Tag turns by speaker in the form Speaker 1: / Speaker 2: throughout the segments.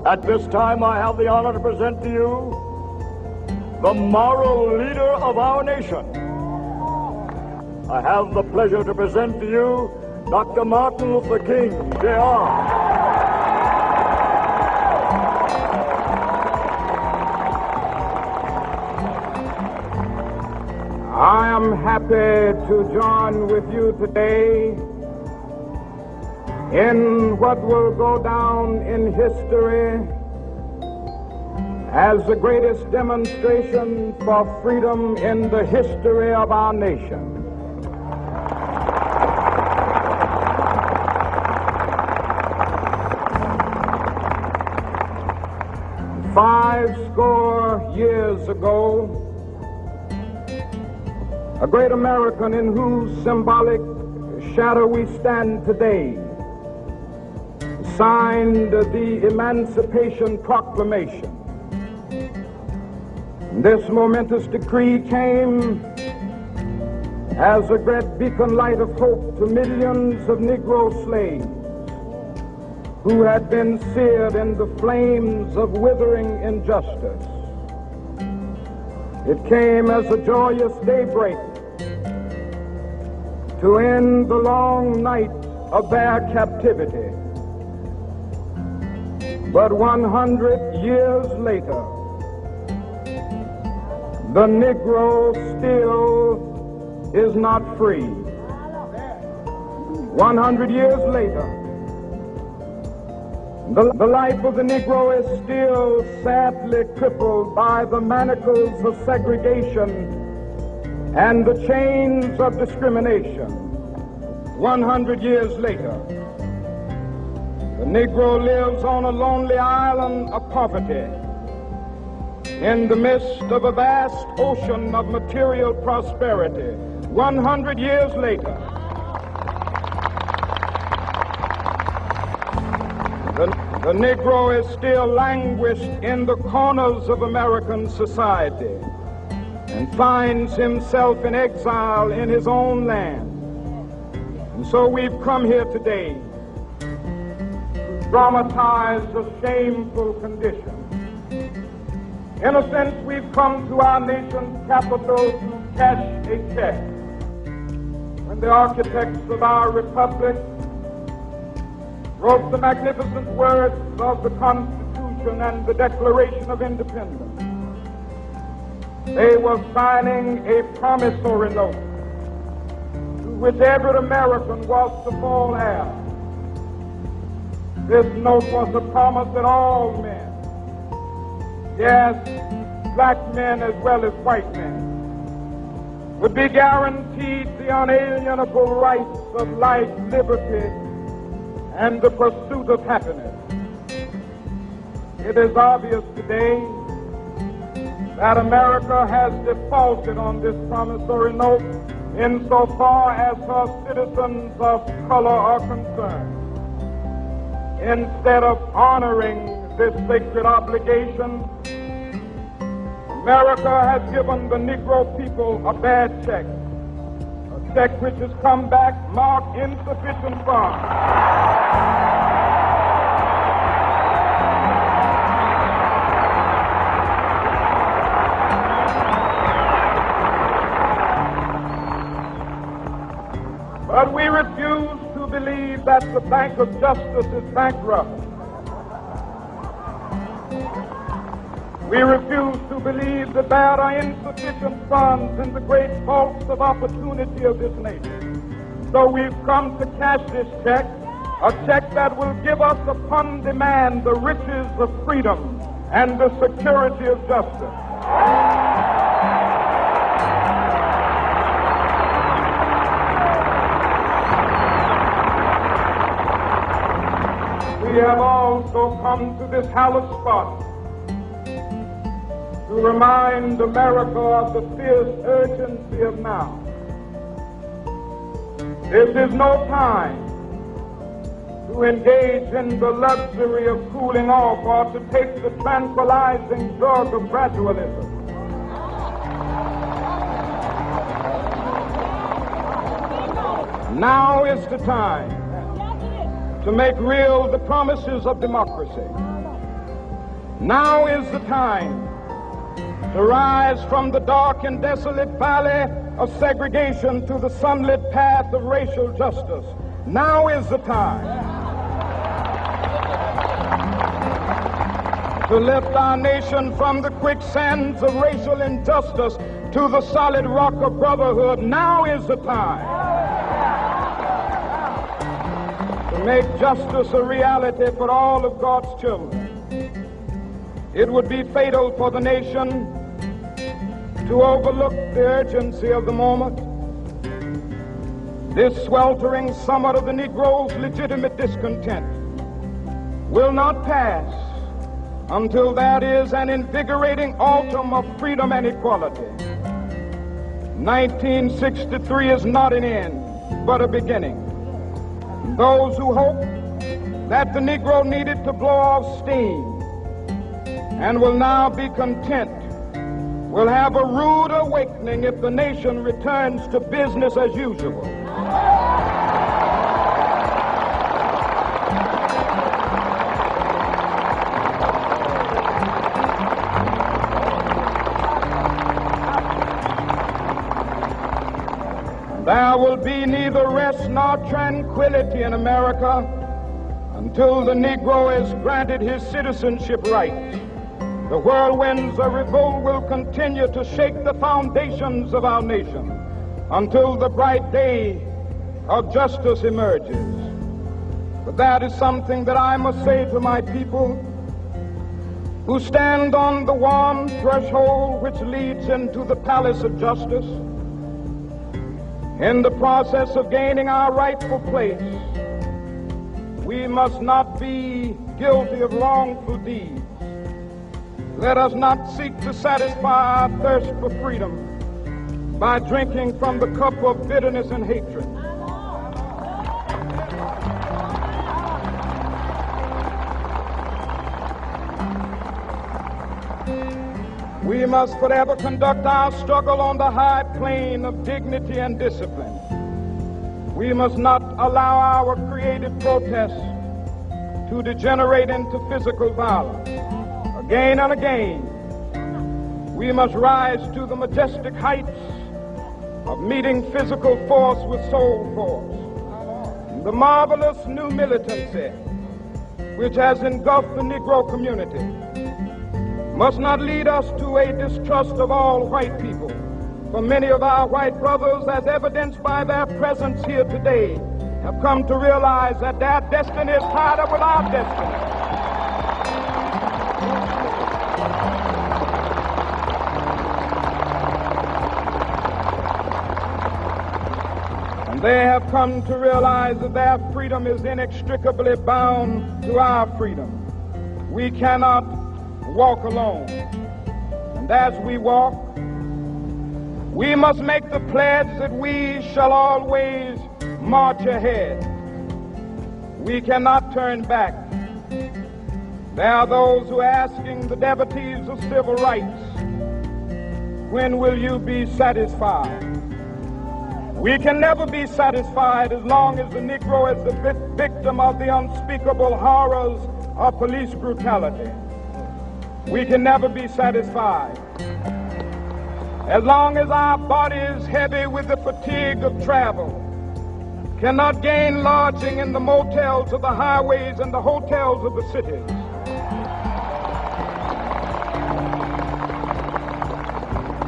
Speaker 1: At this time, I have the honor to present to you the moral leader of our nation. I have the pleasure to present to you Dr. Martin Luther King, Jr.
Speaker 2: I am happy to join with you today in what will go down in history as the greatest demonstration for freedom in the history of our nation. Five score years ago, a great American in whose symbolic shadow we stand today signed the Emancipation Proclamation. This momentous decree came as a great beacon light of hope to millions of Negro slaves who had been seared in the flames of withering injustice. It came as a joyous daybreak to end the long night of their captivity. But 100 years later, the Negro still is not free. 100 years later, the life of the Negro is still sadly crippled by the manacles of segregation and the chains of discrimination. 100 years later, the Negro lives on a lonely island of poverty in the midst of a vast ocean of material prosperity. 100 years later, the Negro is still languished in the corners of American society and finds himself in exile in his own land. And so we've come here today to dramatize a shameful condition. In a sense, we've come to our nation's capital to cash a check. When the architects of our republic wrote the magnificent words of the Constitution and the Declaration of Independence, they were signing a promissory note to which every American was to fall heir. This note was a promise that all men, yes, black men as well as white men, would be guaranteed the unalienable rights of life, liberty, and the pursuit of happiness. It is obvious today that America has defaulted on this promissory note insofar as her citizens of color are concerned. Instead of honoring this sacred obligation, America has given the Negro people a bad check, a check which has come back marked insufficient funds. But we refuse to believe that the Bank of Justice is bankrupt. We refuse to believe that there are insufficient funds in the great vaults of opportunity of this nation. So we've come to cash this check, a check that will give us upon demand the riches of freedom and the security of justice. We have also come to this hallowed spot to remind America of the fierce urgency of now. This is no time to engage in the luxury of cooling off or to take the tranquilizing drug of gradualism. Now is the time to make real the promises of democracy. Now is the time to rise from the dark and desolate valley of segregation to the sunlit path of racial justice. Now is the time to lift our nation from the quicksands of racial injustice to the solid rock of brotherhood. Now is the time to make justice a reality for all of God's children. It would be fatal for the nation to overlook the urgency of the moment. This sweltering summit of the Negro's legitimate discontent will not pass until there is an invigorating autumn of freedom and equality. 1963 is not an end, but a beginning. Those who hope that the Negro needed to blow off steam and will now be content will have a rude awakening if the nation returns to business as usual. There will be neither rest nor tranquility in America until the Negro is granted his citizenship rights. The whirlwinds of revolt will continue to shake the foundations of our nation until the bright day of justice emerges. But that is something that I must say to my people who stand on the warm threshold which leads into the palace of justice. In the process of gaining our rightful place, we must not be guilty of wrongful deeds. Let us not seek to satisfy our thirst for freedom by drinking from the cup of bitterness and hatred. We must forever conduct our struggle on the high plane of dignity and discipline. We must not allow our creative protests to degenerate into physical violence. Again and again, we must rise to the majestic heights of meeting physical force with soul force. The marvelous new militancy which has engulfed the Negro community must not lead us to a distrust of all white people. For many of our white brothers, as evidenced by their presence here today, have come to realize that their destiny is tied up with our destiny. They have come to realize that their freedom is inextricably bound to our freedom. We cannot walk alone. And as we walk, we must make the pledge that we shall always march ahead. We cannot turn back. There are those who are asking the devotees of civil rights, when will you be satisfied? We can never be satisfied as long as the Negro is the victim of the unspeakable horrors of police brutality. We can never be satisfied as long as our bodies, heavy with the fatigue of travel, cannot gain lodging in the motels of the highways and the hotels of the cities.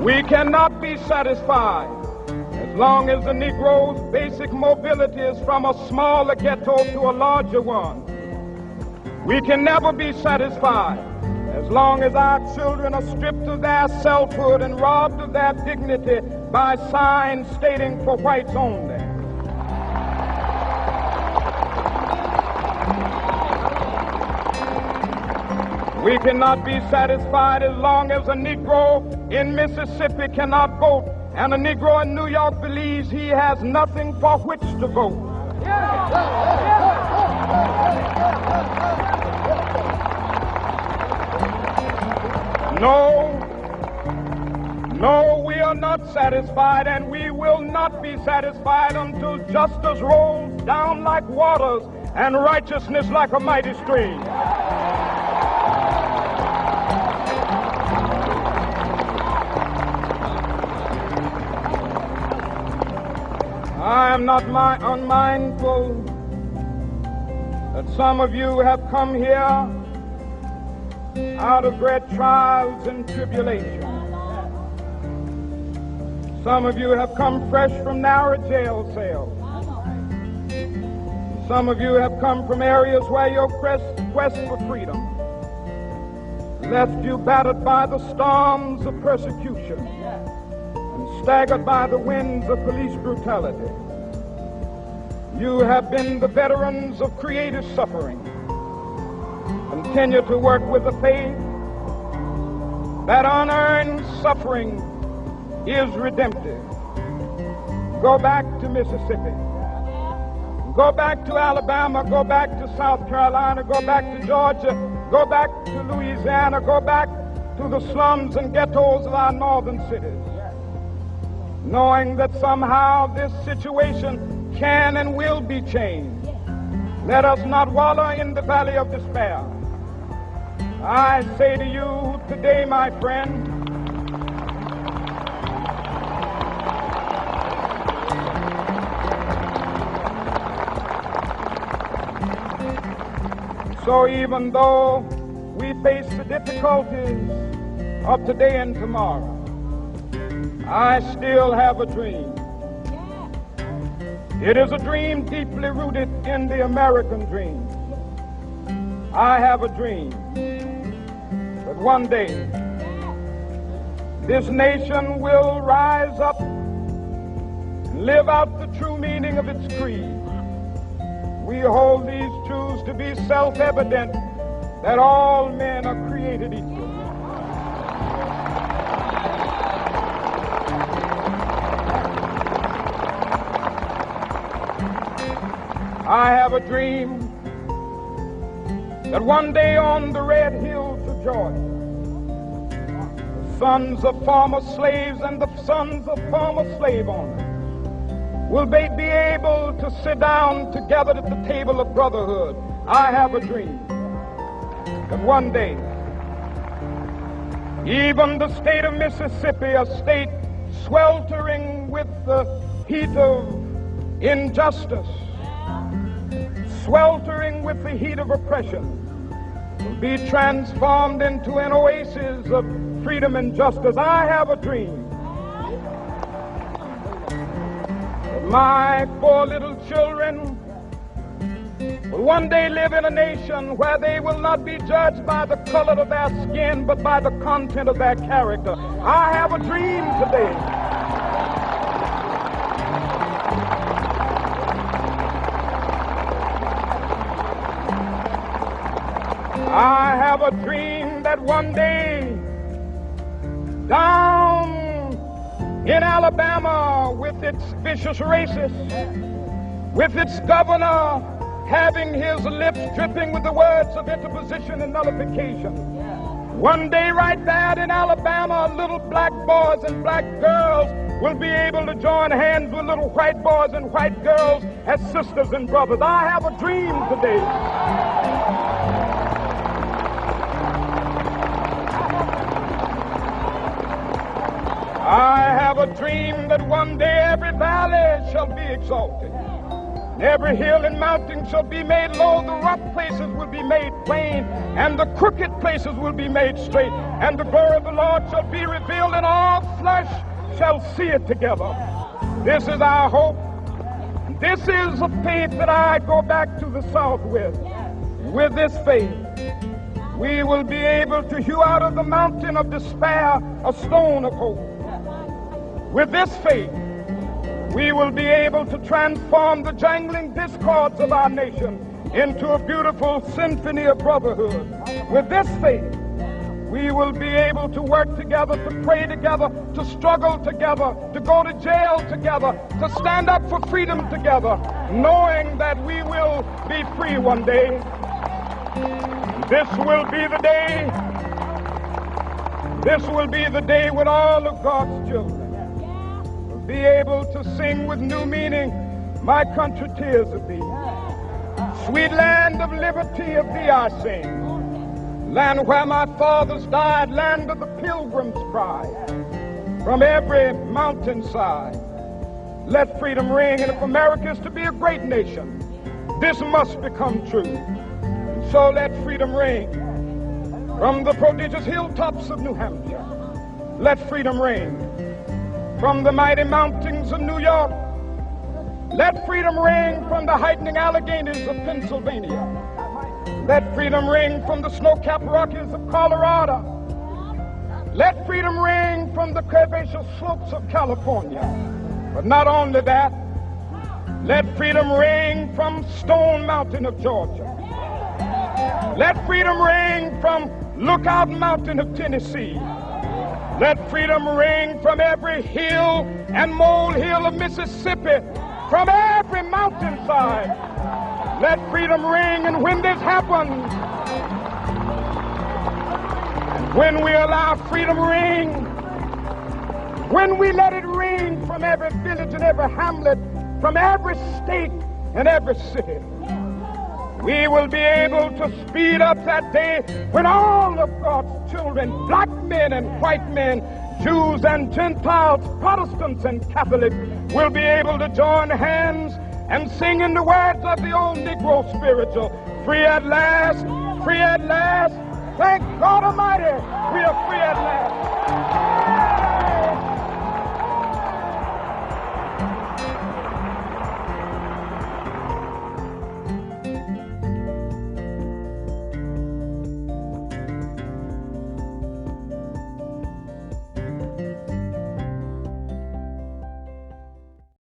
Speaker 2: We cannot be satisfied as long as the Negro's basic mobility is from a smaller ghetto to a larger one. We can never be satisfied as long as our children are stripped of their selfhood and robbed of their dignity by signs stating for whites only. We cannot be satisfied as long as a Negro in Mississippi cannot vote and a Negro in New York believes he has nothing for which to vote. No, we are not satisfied, and we will not be satisfied until justice rolls down like waters and righteousness like a mighty stream. I'm not unmindful that some of you have come here out of great trials and tribulations. Some of you have come fresh from narrow jail cells. Some of you have come from areas where your quest for freedom left you battered by the storms of persecution and staggered by the winds of police brutality. You have been the veterans of creative suffering. Continue to work with the faith that unearned suffering is redemptive. Go back to Mississippi. Go back to Alabama. Go back to South Carolina. Go back to Georgia. Go back to Louisiana. Go back to the slums and ghettos of our northern cities, knowing that somehow this situation can and will be changed. Let us not wallow in the valley of despair. I say to you today, my friend, so even though we face the difficulties of today and tomorrow, I still have a dream. It is a dream deeply rooted in the American dream. I have a dream that one day this nation will rise up and live out the true meaning of its creed. We hold these truths to be self-evident, that all men are created equal. I have a dream that one day on the red hills of Georgia, the sons of former slaves and the sons of former slave owners will they be able to sit down together at the table of brotherhood. I have a dream that one day even the state of Mississippi, a state sweltering with the heat of injustice, sweltering with the heat of oppression, will be transformed into an oasis of freedom and justice. I have a dream that my 4 little children will one day live in a nation where they will not be judged by the color of their skin, but by the content of their character. I have a dream today I have a dream that one day down in Alabama, with its vicious racists, with its governor having his lips dripping with the words of interposition and nullification, one day right there in Alabama, little black boys and black girls will be able to join hands with little white boys and white girls as sisters and brothers. I have a dream today I have a dream that one day every valley shall be exalted, every hill and mountain shall be made low, the rough places will be made plain, and the crooked places will be made straight, and the glory of the Lord shall be revealed, and all flesh shall see it together. This is our hope. This is a faith that I go back to the South with. With this faith, we will be able to hew out of the mountain of despair a stone of hope. With this faith, we will be able to transform the jangling discords of our nation into a beautiful symphony of brotherhood. With this faith, we will be able to work together, to pray together, to struggle together, to go to jail together, to stand up for freedom together, knowing that we will be free one day. This will be the day. This will be the day when all of God's children be able to sing with new meaning, my country, tears of thee. Sweet land of liberty, of thee I sing. Land where my fathers died, land of the pilgrim's pride. From every mountainside, Let freedom ring. And if America is to be a great nation, this must become true. And so let freedom ring from the prodigious hilltops of New Hampshire. Let freedom ring from the mighty mountains of New York. Let freedom ring from the heightening Alleghenies of Pennsylvania. Let freedom ring from the snow-capped Rockies of Colorado. Let freedom ring from the curvaceous slopes of California. But not only that, let freedom ring from Stone Mountain of Georgia. Let freedom ring from Lookout Mountain of Tennessee. Let freedom ring from every hill and molehill of Mississippi, from every mountainside. Let freedom ring, and when this happens, and when we allow freedom ring, when we let it ring from every village and every hamlet, from every state and every city, we will be able to speed up that day when all of God's children, black men and white men, Jews and Gentiles, Protestants and Catholics, will be able to join hands and sing in the words of the old Negro spiritual, free at last, free at last. Thank God Almighty, we are free at last.